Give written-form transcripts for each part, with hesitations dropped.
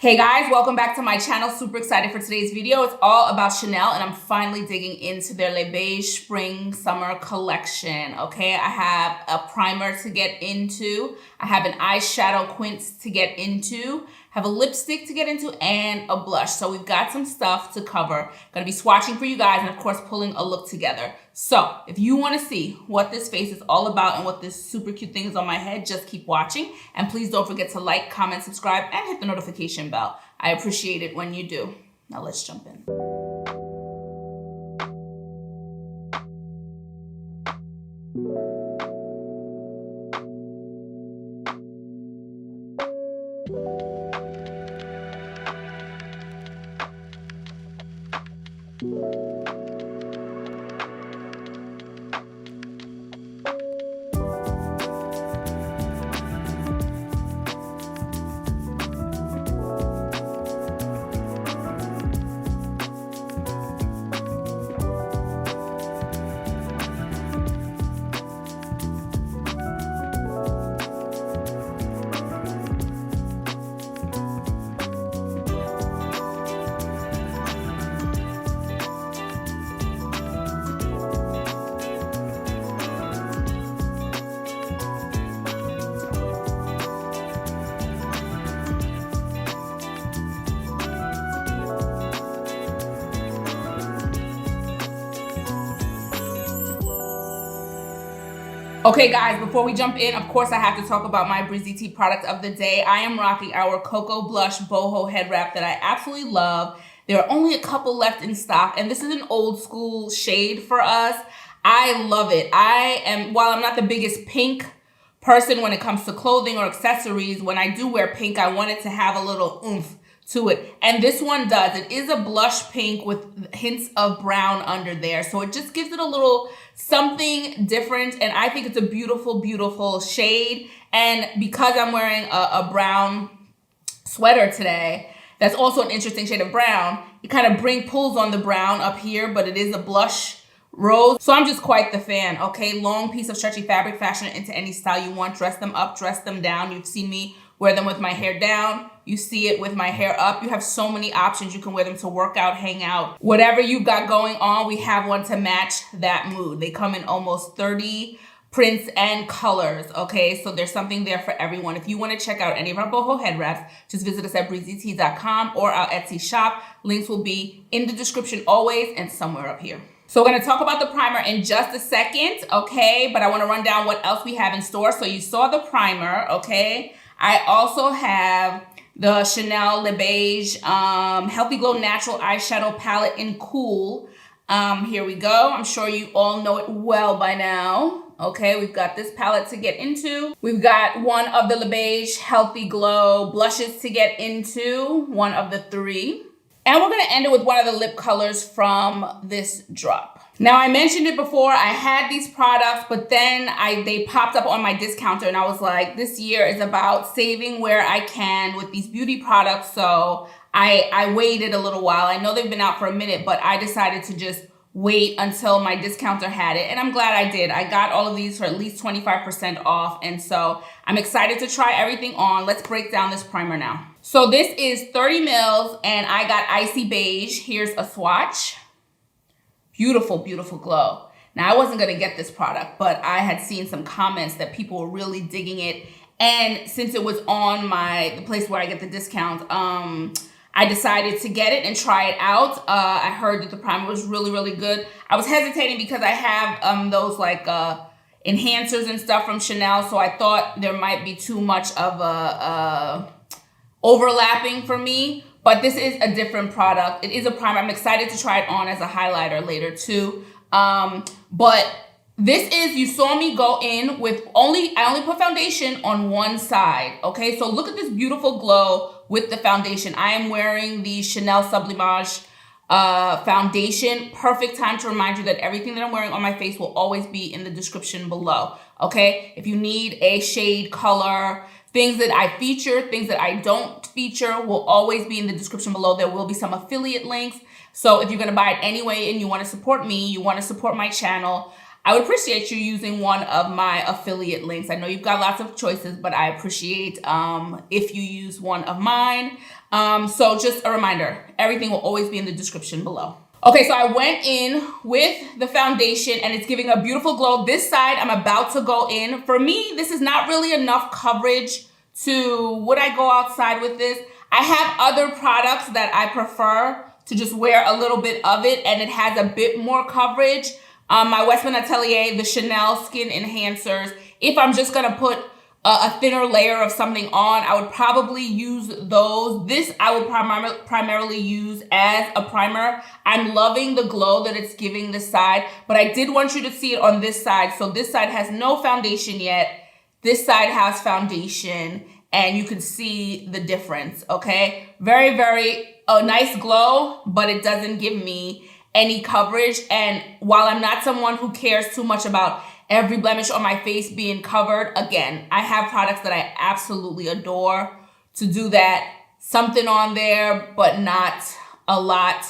Hey guys, welcome back to my channel. Super excited for today's video. It's all about Chanel and I'm finally digging into their Le Beige Spring Summer collection. Okay, I have a primer to get into. I have an eyeshadow quince to get into. Have a lipstick to get into and a blush. So we've got some stuff to cover. Gonna be swatching for you guys and of course pulling a look together. So if you wanna see what this face is all about and what this super cute thing is on my head, just keep watching. And please don't forget to like, comment, subscribe, and hit the notification bell. I appreciate it when you do. Now let's jump in. Okay guys, before we jump in, of course I have to talk about my Breezy tea product of the day. I am rocking our Cocoa Blush Boho head wrap that I absolutely love. There are only a couple left in stock and this is an old school shade for us. I love it. While I'm not the biggest pink person when it comes to clothing or accessories, when I do wear pink, I want it to have a little oomph to it. And this one does. It is a blush pink with hints of brown under there. So it just gives it a little something different. And I think it's a beautiful, beautiful shade. And because I'm wearing a brown sweater today, that's also an interesting shade of brown, it kind of pulls on the brown up here, but it is a blush rose. So I'm just quite the fan, okay? Long piece of stretchy fabric, fashion it into any style you want. Dress them up, dress them down. You've seen me wear them with my hair down. You see it with my hair up. You have so many options. You can wear them to work out, hang out. Whatever you've got going on, we have one to match that mood. They come in almost 30 prints and colors, okay? So there's something there for everyone. If you want to check out any of our boho head wraps, just visit us at breezytea.com or our Etsy shop. Links will be in the description always and somewhere up here. So we're going to talk about the primer in just a second, okay? But I want to run down what else we have in store. So you saw the primer, okay? I also have the Chanel Le Beige Healthy Glow Natural Eyeshadow Palette in Cool. Here we go. I'm sure you all know it well by now. Okay, we've got this palette to get into. We've got one of the Le Beige Healthy Glow blushes to get into, one of the 3. And we're gonna end it with one of the lip colors from this drop. Now I mentioned it before, I had these products, but then they popped up on my discounter and I was like, this year is about saving where I can with these beauty products. So I waited a little while. I know they've been out for a minute, but I decided to just wait until my discounter had it. And I'm glad I did. I got all of these for at least 25% off. And so I'm excited to try everything on. Let's break down this primer now. So this is 30 mils and I got Icy Beige. Here's a swatch. Beautiful, beautiful glow. Now I wasn't gonna get this product, but I had seen some comments that people were really digging it. And since it was on the place where I get the discount, I decided to get it and try it out. I heard that the primer was really, really good. I was hesitating because I have those like enhancers and stuff from Chanel, so I thought there might be too much of a overlapping for me. But this is a different product. It is a primer. I'm excited to try it on as a highlighter later too. But this is, you saw me go in with I only put foundation on one side, okay? So look at this beautiful glow with the foundation. I am wearing the Chanel Sublimage foundation. Perfect time to remind you that everything that I'm wearing on my face will always be in the description below, okay? If you need a shade, color, things that I feature, things that I don't feature will always be in the description below. There will be some affiliate links. So if you're gonna buy it anyway and you wanna support me, you wanna support my channel, I would appreciate you using one of my affiliate links. I know you've got lots of choices, but I appreciate if you use one of mine. So just a reminder, everything will always be in the description below. Okay, so I went in with the foundation and it's giving a beautiful glow. This side, I'm about to go in. For me, this is not really enough coverage to, would I go outside with this? I have other products that I prefer to just wear a little bit of it and it has a bit more coverage. My Westman Atelier, the Chanel Skin Enhancers. If I'm just gonna put a thinner layer of something on, I would probably use those. This I would primarily use as a primer. I'm loving the glow that it's giving this side, but I did want you to see it on this side. So this side has no foundation yet. This side has foundation and you can see the difference, okay? Very, very nice glow, but it doesn't give me any coverage. And while I'm not someone who cares too much about every blemish on my face being covered, again, I have products that I absolutely adore to do that. Something on there, but not a lot.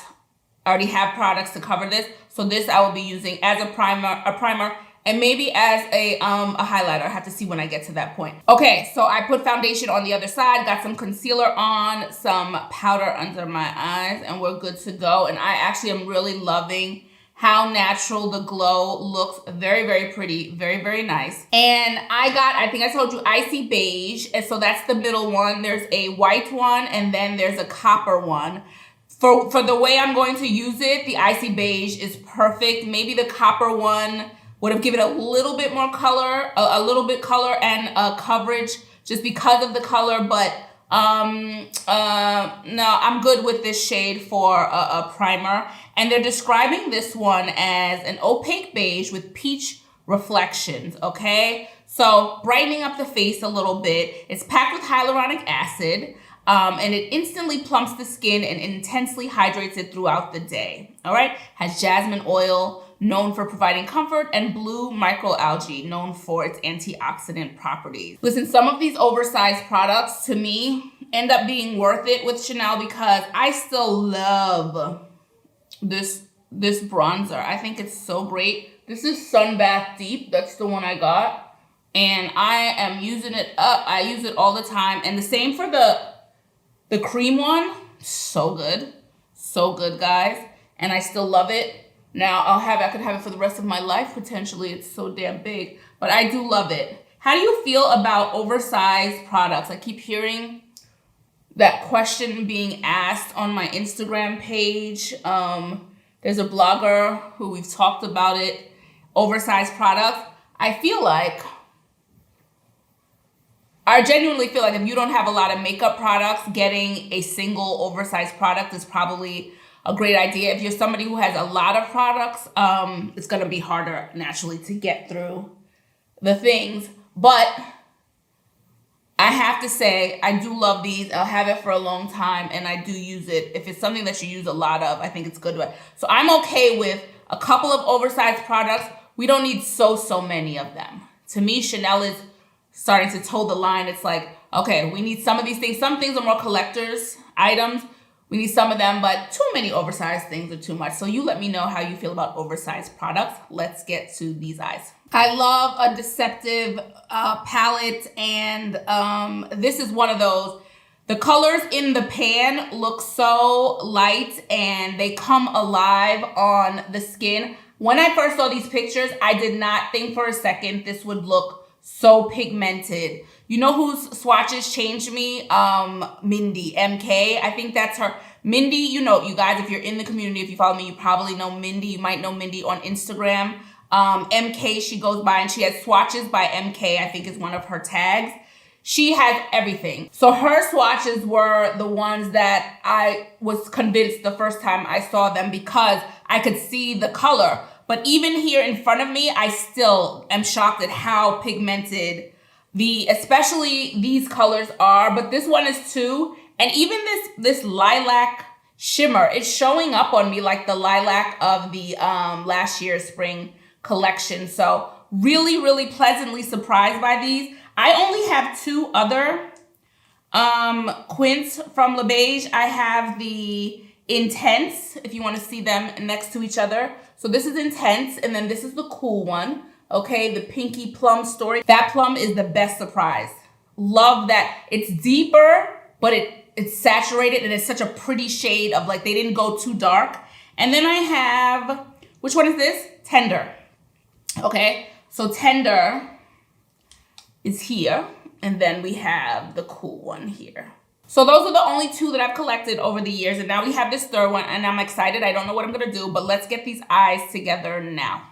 I already have products to cover this. So this I will be using as a primer, and maybe as a highlighter. I have to see when I get to that point. Okay, so I put foundation on the other side, got some concealer on, some powder under my eyes, and we're good to go. And I actually am really loving how natural the glow looks. Very, very pretty, very, very nice. And I think I told you Icy Beige, and so that's the middle one. There's a white one, and then there's a copper one. For the way I'm going to use it, the Icy Beige is perfect. Maybe the copper one would have given a little bit more color, a little bit color and coverage just because of the color, but no, I'm good with this shade for a primer. And they're describing this one as an opaque beige with peach reflections, okay? So brightening up the face a little bit. It's packed with hyaluronic acid, and it instantly plumps the skin and intensely hydrates it throughout the day, all right? Has jasmine oil, known for providing comfort, and blue microalgae, known for its antioxidant properties. Listen, some of these oversized products, to me, end up being worth it with Chanel because I still love this bronzer. I think it's so great. This is Sunbath Deep. That's the one I got. And I am using it up. I use it all the time. And the same for the cream one. So good. So good, guys. And I still love it. Now, I could have it for the rest of my life, potentially. It's so damn big, but I do love it. How do you feel about oversized products? I keep hearing that question being asked on my Instagram page. There's a blogger who we've talked about it, oversized products. I genuinely feel like if you don't have a lot of makeup products, getting a single oversized product is probably a great idea. If you're somebody who has a lot of products, it's gonna be harder naturally to get through the things. But I have to say, I do love these. I'll have it for a long time and I do use it. If it's something that you use a lot of, I think it's good. So I'm okay with a couple of oversized products. We don't need so many of them. To me, Chanel is starting to toe the line. It's like, okay, we need some of these things. Some things are more collector's items. We need some of them, but too many oversized things are too much. So you let me know how you feel about oversized products. Let's get to these eyes. I love a deceptive palette, and this is one of those. The colors in the pan look so light and they come alive on the skin. When I first saw these pictures, I did not think for a second this would look so pigmented. You know whose swatches changed me? Mindy, MK. I think that's her. Mindy, you know, you guys, if you're in the community, if you follow me, you probably know Mindy. You might know Mindy on Instagram. MK, she goes by, and she has swatches by MK, I think is one of her tags. She has everything. So her swatches were the ones that I was convinced the first time I saw them because I could see the color. But even here in front of me, I still am shocked at how pigmented especially these colors are, but this one is too. And even this lilac shimmer, it's showing up on me like the lilac of the last year's spring collection. So really, really pleasantly surprised by these. I only have two other quints from Le Beige. I have the Intense, if you want to see them next to each other. So this is Intense, and then this is the cool one. Okay, the pinky plum story. That plum is the best surprise. Love that. It's deeper, but it's saturated and it's such a pretty shade of like, they didn't go too dark. And then I have, which one is this? Tender. Okay, so Tender is here. And then we have the cool one here. So those are the only two that I've collected over the years. And now we have this third one and I'm excited. I don't know what I'm gonna do, but let's get these eyes together now.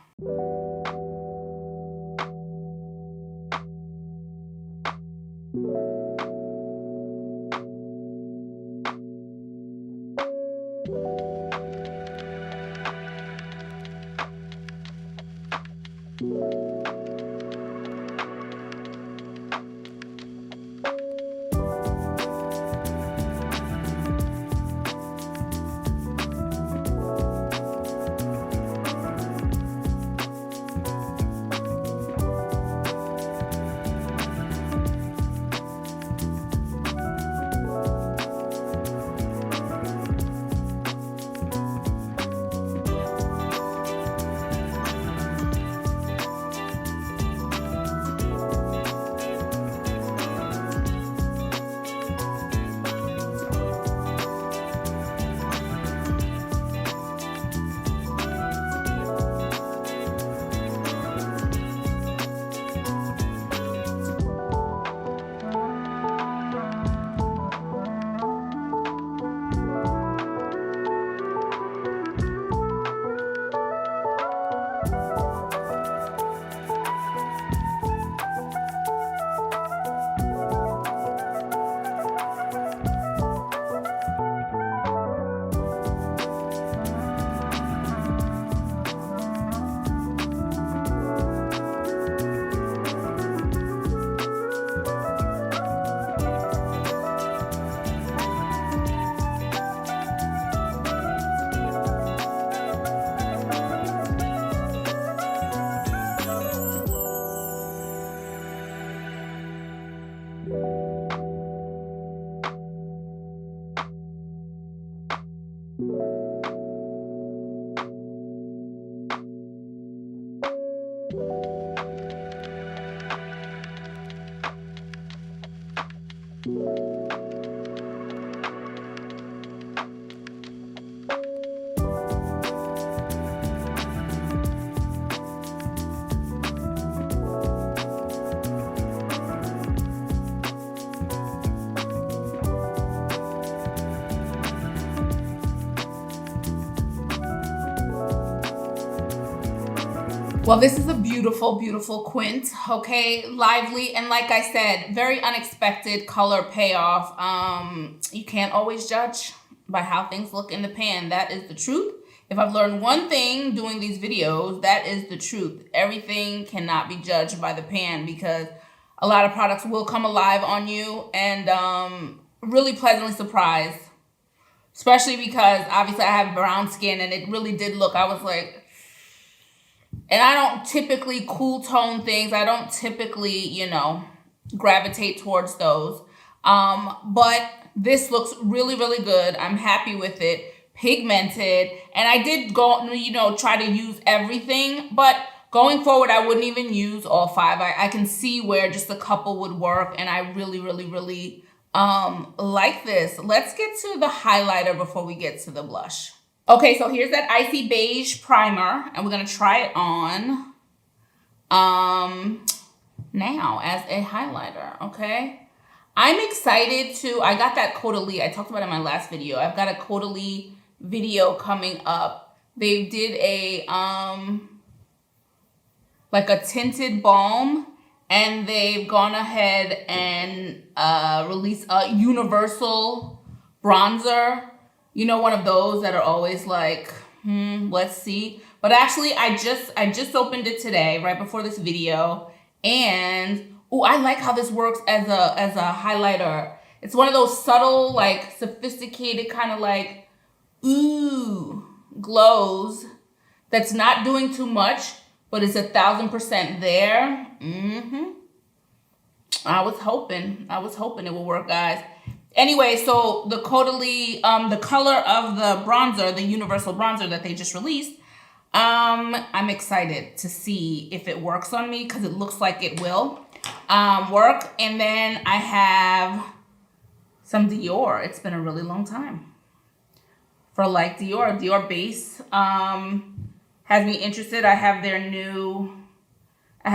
Well, this is a beautiful, beautiful quint, okay? Lively, and like I said, very unexpected color payoff. You can't always judge by how things look in the pan. That is the truth. If I've learned one thing doing these videos, that is the truth. Everything cannot be judged by the pan because a lot of products will come alive on you, and really pleasantly surprised. Especially because obviously I have brown skin and it really did look, I was like, and I don't typically cool tone things. I don't typically, you know, gravitate towards those. But this looks really, really good. I'm happy with it. Pigmented. And I did go, you know, try to use everything. But going forward, I wouldn't even use all 5. I can see where just a couple would work. And I really, really, really like this. Let's get to the highlighter before we get to the blush. Okay, so here's that Icy Beige primer, and we're going to try it on now as a highlighter, okay? I'm excited to, I got that Atelier, I talked about it in my last video. I've got a Atelier video coming up. They did a, like a tinted balm, and they've gone ahead and released a universal bronzer. You know, one of those that are always like, let's see. But actually, I just opened it today, right before this video. And, oh, I like how this works as a highlighter. It's one of those subtle, like, sophisticated kind of like, ooh, glows that's not doing too much, but it's 1000% there. I was hoping it would work, guys. Anyway, so the Atelier, the color of the bronzer, the universal bronzer that they just released, I'm excited to see if it works on me because it looks like it will work. And then I have some Dior. It's been a really long time for like Dior base. Has me interested. I have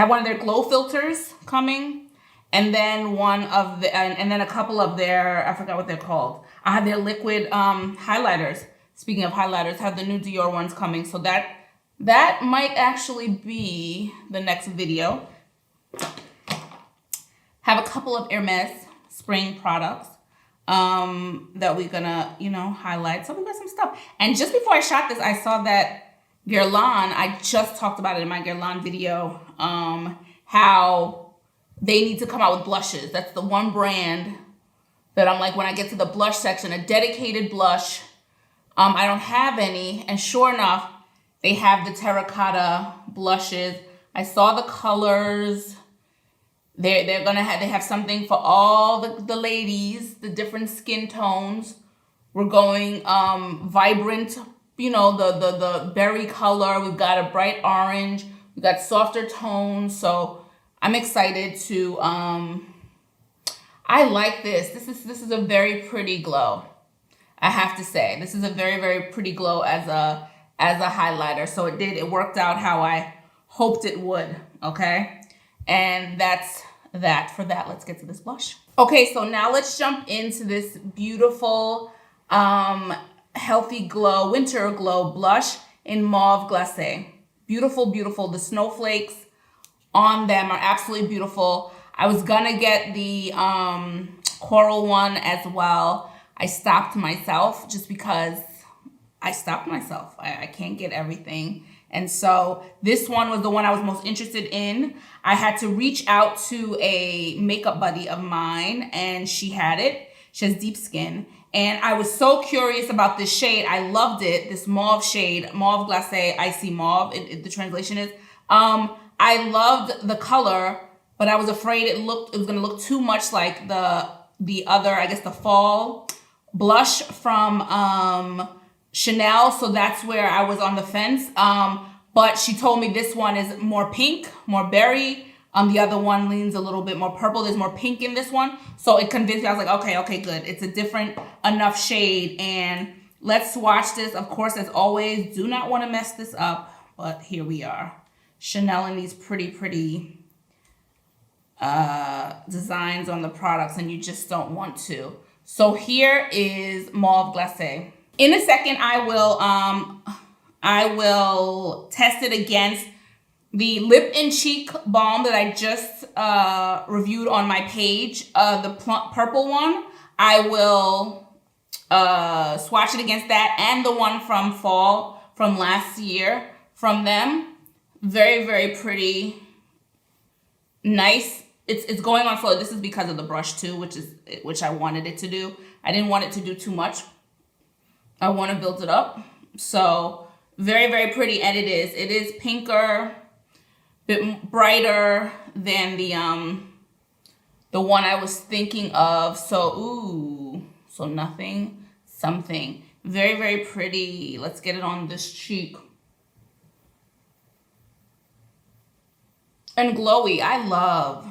one of their glow filters coming, and then and then a couple of their, I forgot what they're called. I have their liquid highlighters. Speaking of highlighters, have the new Dior ones coming. So that might actually be the next video. Have a couple of Hermes spring products that we're gonna, highlight. So we got some stuff. And just before I shot this, I saw that Guerlain, I just talked about it in my Guerlain video, how they need to come out with blushes. That's the one brand that I'm like, when I get to the blush section, a dedicated blush. I don't have any, and sure enough, they have the Terracotta blushes. I saw the colors. They have something for all the ladies, the different skin tones. We're going vibrant, the berry color. We've got a bright orange. We've got softer tones. So I'm excited to, I like this. This is a very pretty glow. I have to say, this is a very, very pretty glow as a highlighter. So it worked out how I hoped it would, okay? And that's that for that. Let's get to this blush. Okay, so now let's jump into this beautiful, healthy glow, winter glow blush in Mauve Glace. Beautiful, beautiful. The snowflakes on them are absolutely beautiful. I was gonna get the coral one as well. I stopped myself just because I can't get everything. And so this one was the one I was most interested in. I had to reach out to a makeup buddy of mine, and she had it. She has deep skin. And I was so curious about this shade. I loved it, this mauve shade, Mauve Glace Icy Mauve, the translation is. I loved the color, but I was afraid it was gonna look too much like the other, I guess the fall blush from Chanel, so that's where I was on the fence. But she told me this one is more pink, more berry. The other one leans a little bit more purple. There's more pink in this one. So it convinced me. I was like, okay, good. It's a different enough shade. And let's swatch this. Of course, as always, do not want to mess this up. But here we are. Chanel in these pretty designs on the products, and you just don't want to. So here is Mauve Glace. In a second, I will test it against the lip and cheek balm that I just reviewed on my page, the purple one. I will swatch it against that and the one from fall from last year from them. Very, very pretty, nice. It's going on slow. This is because of the brush too, which I wanted it to do. I didn't want it to do too much. I want to build it up. So very, very pretty, and it is pinker, bit brighter than the one I was thinking of. So nothing, something. Very, very pretty. Let's get it on this cheek. And glowy. I love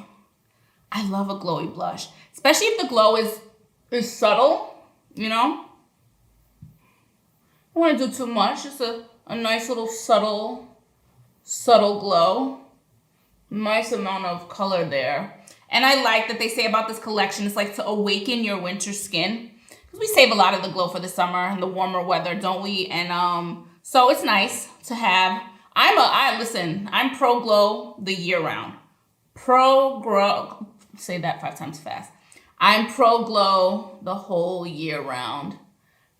a glowy blush, especially if the glow is subtle, I don't want to do too much. Just a nice little subtle glow. Nice amount of color there. And I like that they say about this collection, it's like to awaken your winter skin. Because we save a lot of the glow for the summer and the warmer weather, don't we? And so it's nice to have. I'm pro glow the year round. Pro glow, say that 5 times fast. I'm pro glow the whole year round.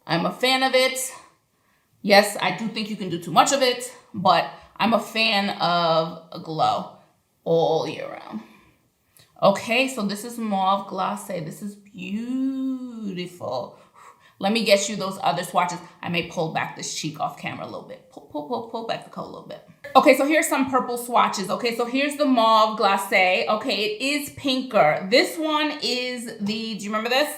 I'm a fan of it. Yes, I do think you can do too much of it, but I'm a fan of a glow all year round. Okay, so this is Mauve Glace. This is beautiful. Let me get you those other swatches. I may pull back this cheek off camera a little bit. Pull back the color a little bit. Okay, so here's some purple swatches. Okay, so here's the Mauve Glace. Okay, it is pinker. This one is do you remember this?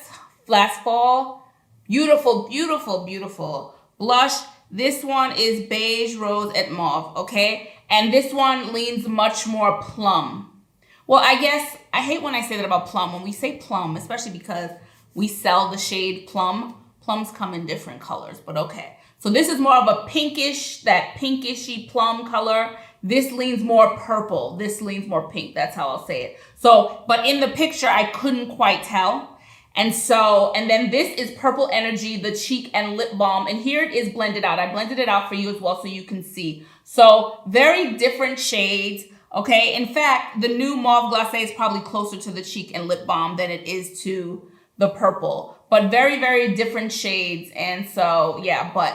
Last fall. Beautiful, beautiful, beautiful blush. This one is Beige, Rose, and Mauve, okay? And this one leans much more plum. Well, I guess, I hate when I say that about plum. When we say plum, especially because we sell the shade Plum. Plums come in different colors, but okay. So this is more of a pinkish, that pinkishy plum color. This leans more purple. This leans more pink. That's how I'll say it. So, but in the picture, I couldn't quite tell. And then this is Purple Energy, the cheek and lip balm. And here it is blended out. I blended it out for you as well so you can see. So very different shades. Okay, in fact, the new Mauve Glace is probably closer to the cheek and lip balm than it is to the purple. But very, very different shades. And so, yeah, but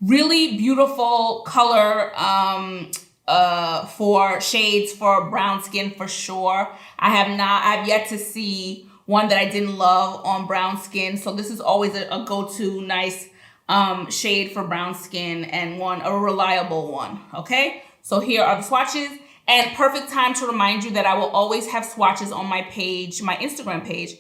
really beautiful color for shades for brown skin for sure. I've yet to see one that I didn't love on brown skin. So this is always a go-to nice shade for brown skin and a reliable one, okay? So here are the swatches. And perfect time to remind you that I will always have swatches on my page, my Instagram page.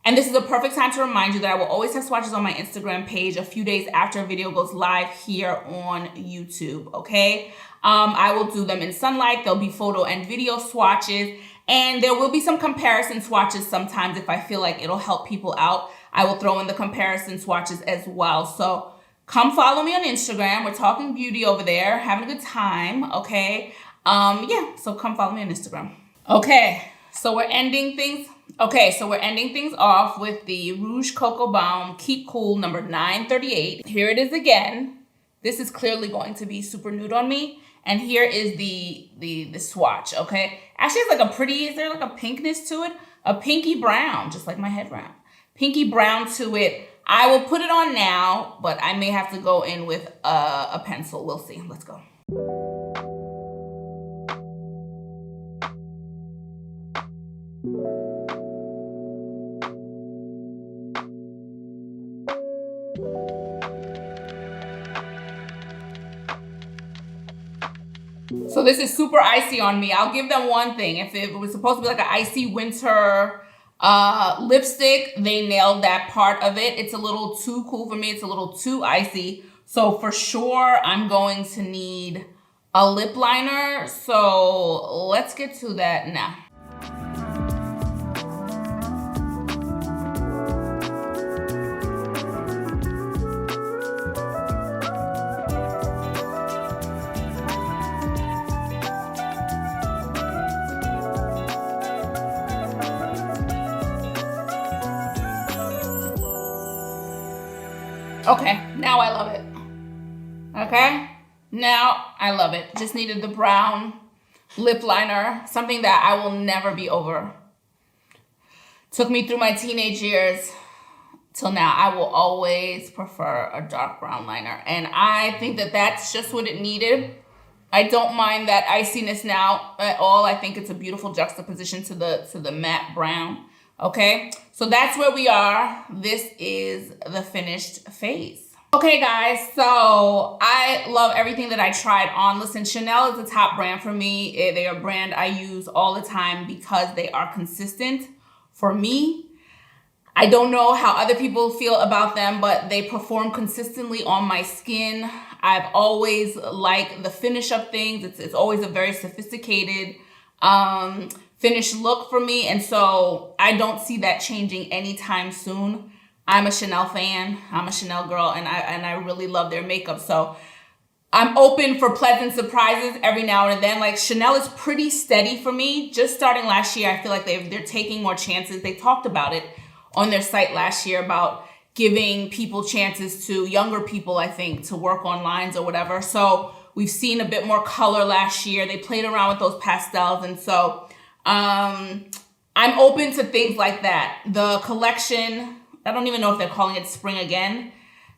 And this is a perfect time to remind you that I will always have swatches on my Instagram page a few days after a video goes live here on YouTube, okay? I will do them in sunlight. There'll be photo and video swatches. And there will be some comparison swatches sometimes if I feel like it'll help people out. I will throw in the comparison swatches as well. So come follow me on Instagram. We're talking beauty over there, having a good time, okay? Yeah, so come follow me on Instagram. Okay, so we're ending things. Off with the Rouge Coco Baume Keep Cool number 938. Here it is again. This is clearly going to be super nude on me. And here is the swatch, okay? Actually, it's like is there like a pinkness to it? A pinky brown, just like my head wrap. Pinky brown to it. I will put it on now, but I may have to go in with a pencil. We'll see. Let's go. So this is super icy on me. I'll give them one thing. If it was supposed to be like an icy winter lipstick, they nailed that part of it. It's a little too cool for me. It's a little too icy. So for sure, I'm going to need a lip liner. So let's get to that now. Okay, now I love it. Okay, now I love it. Just needed the brown lip liner, something that I will never be over. Took me through my teenage years till now. I will always prefer a dark brown liner. And I think that that's just what it needed. I don't mind that iciness now at all. I think it's a beautiful juxtaposition to the matte brown. Okay, so that's where we are. This is the finished face. Okay, guys, so I love everything that I tried on. Listen, Chanel is the top brand for me. They are a brand I use all the time because they are consistent for me. I don't know how other people feel about them, but they perform consistently on my skin. I've always liked the finish of things. It's always a very sophisticated finished look for me, and so I don't see that changing anytime soon. I'm a Chanel fan. I'm a Chanel girl, and I really love their makeup. So I'm open for pleasant surprises every now and then. Like Chanel is pretty steady for me. Just starting last year, I feel like they're taking more chances. They talked about it on their site last year about giving people chances, to younger people, I think, to work on lines or whatever. So we've seen a bit more color last year. They played around with those pastels, and so I'm open to things like that. The collection, I don't even know if they're calling it spring again.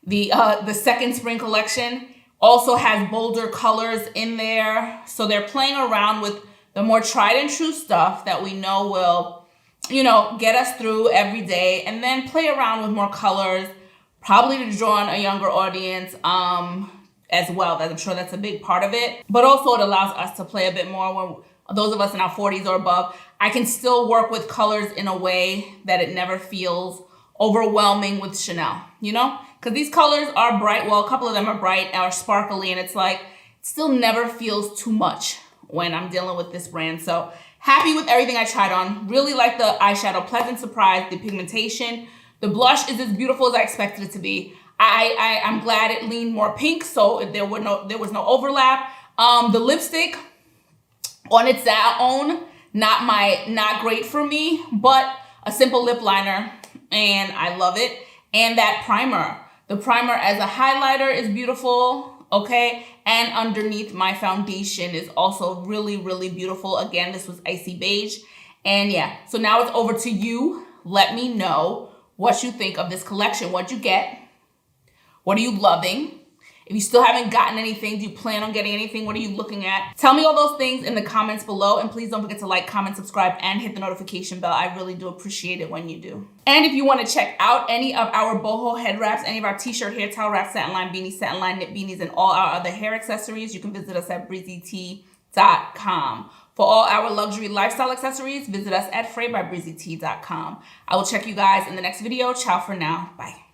The second spring collection also has bolder colors in there. So they're playing around with the more tried and true stuff that we know will, get us through every day, and then play around with more colors, probably to draw in a younger audience as well. I'm sure that's a big part of it. But also it allows us to play a bit more when those of us in our 40s or above. I can still work with colors in a way that it never feels overwhelming with Chanel, because these colors are bright. Well, a couple of them are bright or sparkly, and it's like, it still never feels too much when I'm dealing with this brand. So happy with everything I tried on. Really like the eyeshadow, pleasant surprise, the pigmentation, The blush is as beautiful as I expected it to be. I'm glad it leaned more pink, so there was no overlap. The lipstick on its own, not great for me, but a simple lip liner, and I love it. And that primer. The primer as a highlighter is beautiful, okay? And underneath my foundation is also really, really beautiful. Again, this was Icy Beige. And yeah, so now it's over to you. Let me know what you think of this collection. What'd you get? What are you loving? If you still haven't gotten anything, do you plan on getting anything? What are you looking at? Tell me all those things in the comments below. And please don't forget to like, comment, subscribe, and hit the notification bell. I really do appreciate it when you do. And if you want to check out any of our boho head wraps, any of our t-shirt, hair towel wraps, satin line beanies, satin line knit beanies, and all our other hair accessories, you can visit us at breezytea.com. For all our luxury lifestyle accessories, visit us at fraybybreezytea.com. I will check you guys in the next video. Ciao for now. Bye.